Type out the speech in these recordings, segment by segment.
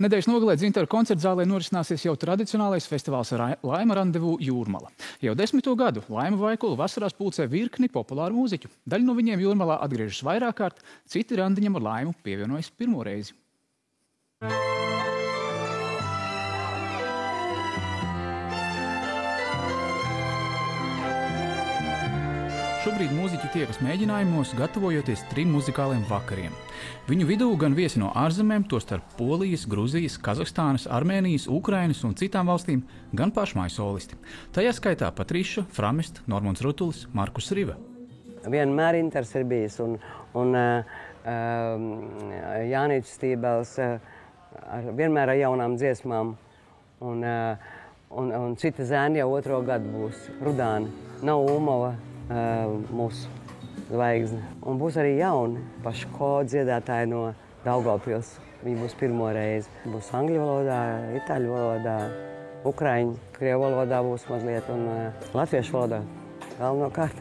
Nedēļas nogalē Dzintaru koncertzālē norisināsies jau tradicionālais festivāls Laima randevu Jūrmala. Jau 10. gadu Laima Vaikula vasarās pulcē virkni populāru mūziķu. Daļa no viņiem Jūrmalā atgriežas vairāk kārt, citi randiņam ar Laimu pievienojas pirmo reizi. Šobrīd mūziķi tiekas mēģinājumos, gatavojoties 3 muzikāliem vakariem. Viņu vidū gan viesi no ārzemēm, tostarp Polijas, Gruzijas, Kazahstānas, Armēnijas, Ukrainas un citām valstīm, gan pašmāju solisti. Tajā skaitā Patriša, Framest, Normons Rutulis, Markus Riva. Vienmēr interesi ir bijis, un Jānis Stībels vienmēr ar jaunām dziesmām, un cita zēni jau 2. gadu būs Rudāni, nav Umova. Mūsu zvaigzne. Un būs arī jauni paško dziedātāji no Daugavpils. Viņi būs pirmo reizi. Būs angļu valodā, itāļu valodā, ukraiņu, krievu valodā būs mazliet un latviešu valodā. Galvenokārt.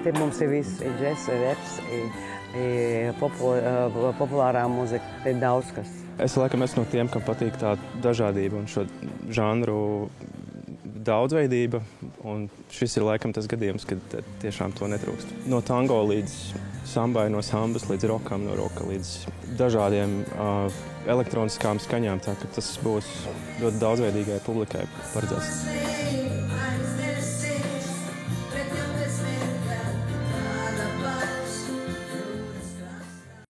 Te mums ir viss, ir džess, reps, populārā mūzika, ir daudz kas. Es laikam esmu no tiem, kam patīk tā dažādība un šo žanru daudzveidība. Un šis ir laikam tas gadījums, kad tiešām to netrūkst. No tango līdz sambai, no sambas līdz rokam, no roka līdz dažādiem elektroniskām skaņām. Tā ka tas būs ļoti daudzveidīgai publikai paredzēts.